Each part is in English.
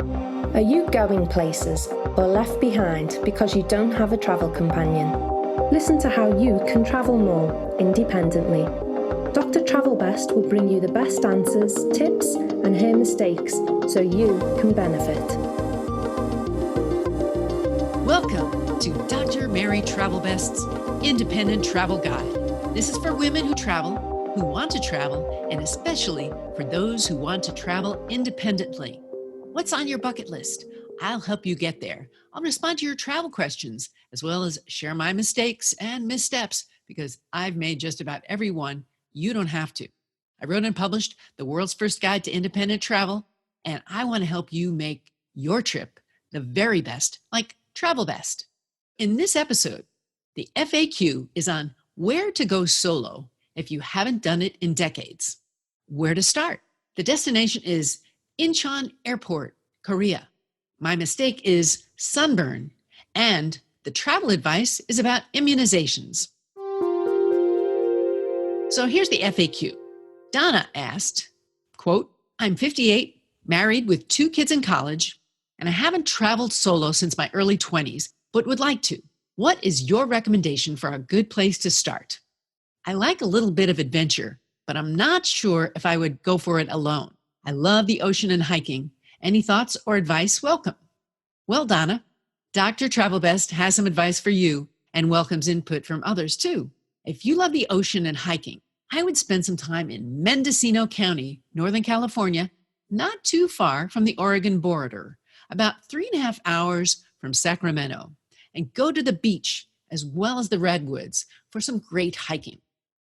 Are you going places or left behind because you don't have a travel companion? Listen to how you can travel more independently. Dr. Travelbest will bring you the best answers, tips, and hear mistakes so you can benefit. Welcome to Dr. Mary Travelbest's Independent Travel Guide. This is for women who travel, who want to travel, and especially for those who want to travel independently. What's on your bucket list? I'll help you get there. I'll respond to your travel questions, as well as share my mistakes and missteps, because I've made just about every one. You don't have to. I wrote and published the world's first guide to independent travel, and I want to help you make your trip the very best, like Travelbest. In this episode, the FAQ is on where to go solo if you haven't done it in decades. Where to start? The destination is Incheon Airport, Korea. My mistake is sunburn, and the travel advice is about immunizations. So here's the FAQ. Donna asked, quote, I'm 58, married with 2 kids in college, and I haven't traveled solo since my early 20s, but would like to. What is your recommendation for a good place to start? I like a little bit of adventure, but I'm not sure if I would go for it alone. I love the ocean and hiking. Any thoughts or advice? Welcome. Well, Donna, Dr. Travelbest has some advice for you and welcomes input from others too. If you love the ocean and hiking, I would spend some time in Mendocino County, Northern California, not too far from the Oregon border, about 3.5 hours from Sacramento, and go to the beach as well as the redwoods for some great hiking.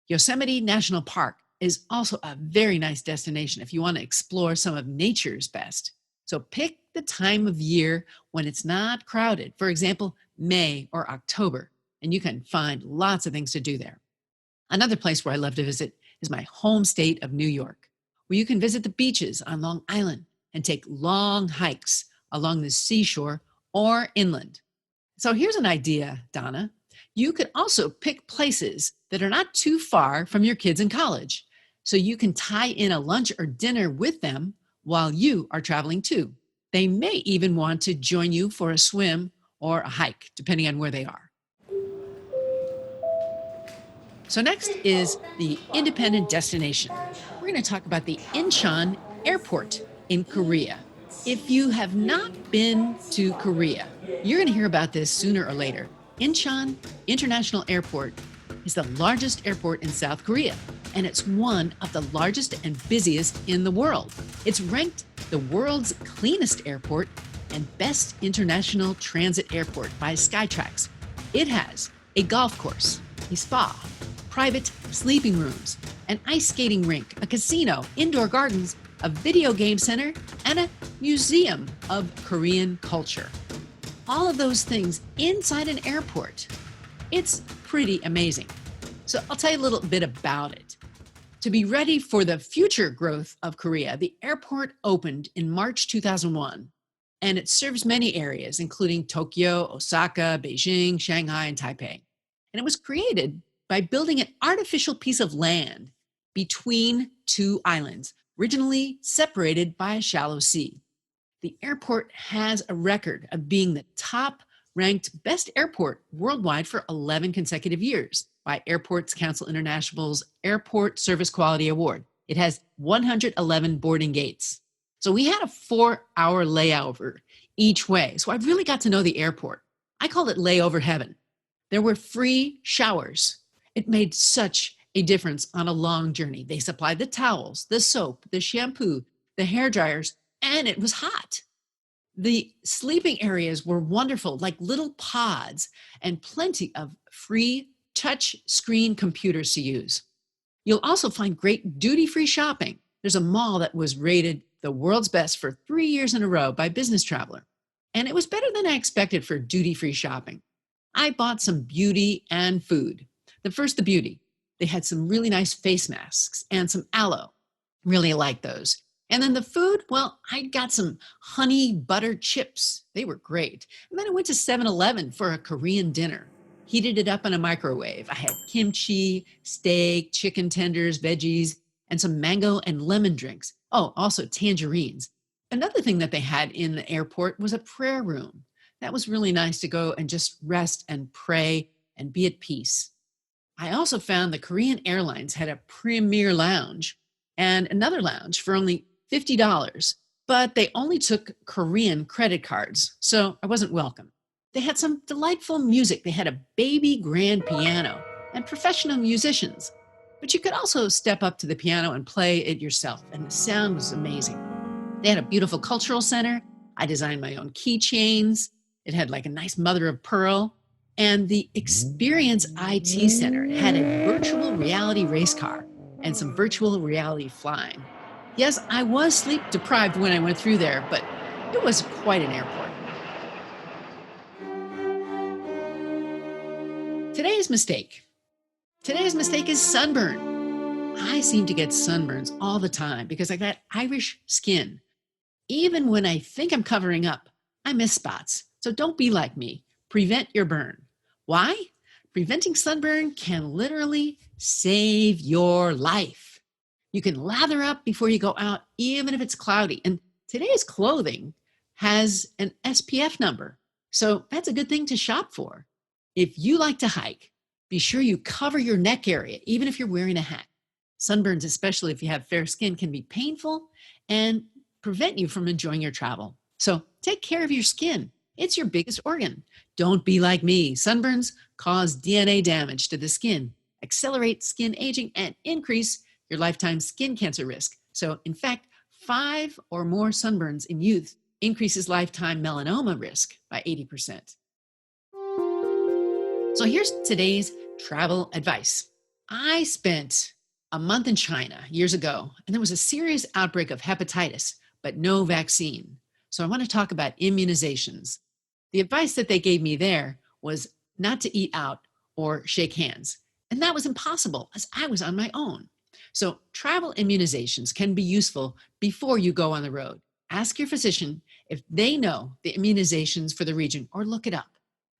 Yosemite National Park is also a very nice destination if you want to explore some of nature's best. So pick the time of year when it's not crowded, for example, May or October, and you can find lots of things to do there. Another place where I love to visit is my home state of New York, where you can visit the beaches on Long Island and take long hikes along the seashore or inland. So here's an idea, Donna. You could also pick places that are not too far from your kids in college, so you can tie in a lunch or dinner with them while you are traveling too. They may even want to join you for a swim or a hike, depending on where they are. So next is the independent destination. We're going to talk about the Incheon Airport in Korea. If you have not been to Korea, you're going to hear about this sooner or later. Incheon International Airport is the largest airport in South Korea, and it's one of the largest and busiest in the world. It's ranked the world's cleanest airport and best international transit airport by Skytrax. It has a golf course, a spa, private sleeping rooms, an ice skating rink, a casino, indoor gardens, a video game center, and a museum of Korean culture. All of those things inside an airport. It's pretty amazing. So I'll tell you a little bit about it. To be ready for the future growth of Korea, the airport opened in March 2001, and it serves many areas, including Tokyo, Osaka, Beijing, Shanghai, and Taipei. And it was created by building an artificial piece of land between 2 islands, originally separated by a shallow sea. The airport has a record of being the top-ranked best airport worldwide for 11 consecutive years by Airports Council International's Airport Service Quality Award. It has 111 boarding gates. So we had a 4-hour layover each way. So I really got to know the airport. I called it layover heaven. There were free showers. It made such a difference on a long journey. They supplied the towels, the soap, the shampoo, the hair dryers, and it was hot. The sleeping areas were wonderful, like little pods, and plenty of free touch screen computers to use. You'll also find great duty-free shopping. There's a mall that was rated the world's best for 3 years in a row by Business Traveler. And it was better than I expected for duty-free shopping. I bought some beauty and food. The beauty. They had some really nice face masks and some aloe. Really liked those. And then the food, well, I got some honey butter chips. They were great. And then I went to 7-Eleven for a Korean dinner. Heated it up in a microwave. I had kimchi, steak, chicken tenders, veggies, and some mango and lemon drinks. Oh, also tangerines. Another thing that they had in the airport was a prayer room. That was really nice to go and just rest and pray and be at peace. I also found the Korean Airlines had a premier lounge and another lounge for only $50, but they only took Korean credit cards, so I wasn't welcome. They had some delightful music. They had a baby grand piano and professional musicians, but you could also step up to the piano and play it yourself, and the sound was amazing. They had a beautiful cultural center. I designed my own keychains. It had like a nice mother of pearl. And the Experience IT Center had a virtual reality race car and some virtual reality flying. Yes, I was sleep deprived when I went through there, but it was quite an airport. Today's mistake. Today's mistake is sunburn. I seem to get sunburns all the time because I got Irish skin. Even when I think I'm covering up, I miss spots. So don't be like me. Prevent your burn. Why? Preventing sunburn can literally save your life. You can lather up before you go out, even if it's cloudy. And today's clothing has an SPF number. So that's a good thing to shop for. If you like to hike, be sure you cover your neck area, even if you're wearing a hat. Sunburns, especially if you have fair skin, can be painful and prevent you from enjoying your travel. So take care of your skin. It's your biggest organ. Don't be like me. Sunburns cause DNA damage to the skin, accelerate skin aging, and increase your lifetime skin cancer risk. So, in fact, 5 or more sunburns in youth increases lifetime melanoma risk by 80%. So here's today's travel advice. I spent a month in China years ago, and there was a serious outbreak of hepatitis, but no vaccine. So I want to talk about immunizations. The advice that they gave me there was not to eat out or shake hands. And that was impossible as I was on my own. So travel immunizations can be useful before you go on the road. Ask your physician if they know the immunizations for the region or look it up.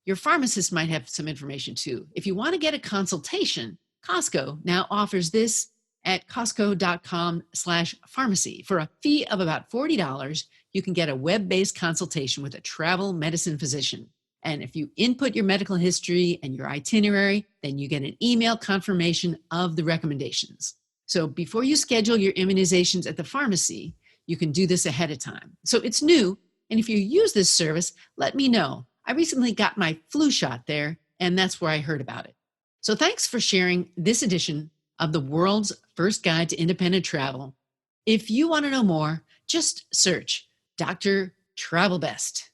Your pharmacist might have some information too. If you want to get a consultation, Costco now offers this at costco.com/pharmacy. For a fee of about $40, you can get a web-based consultation with a travel medicine physician. And if you input your medical history and your itinerary, then you get an email confirmation of the recommendations. So before you schedule your immunizations at the pharmacy, you can do this ahead of time. So it's new, and if you use this service, let me know. I recently got my flu shot there, and that's where I heard about it. So thanks for sharing this edition of the world's first guide to independent travel. If you want to know more, just search Dr. Travelbest.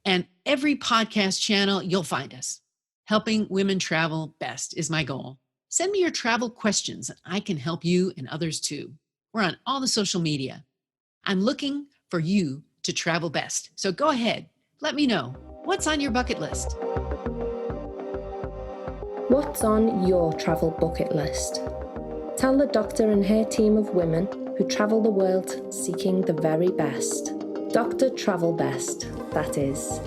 And every podcast channel, you'll find us. Helping women travel best is my goal. Send me your travel questions, and I can help you and others too. We're on all the social media. I'm looking for you to travel best. So go ahead, let me know. What's on your bucket list? What's on your travel bucket list? Tell the doctor and her team of women who travel the world seeking the very best. Dr. Travelbest, that is.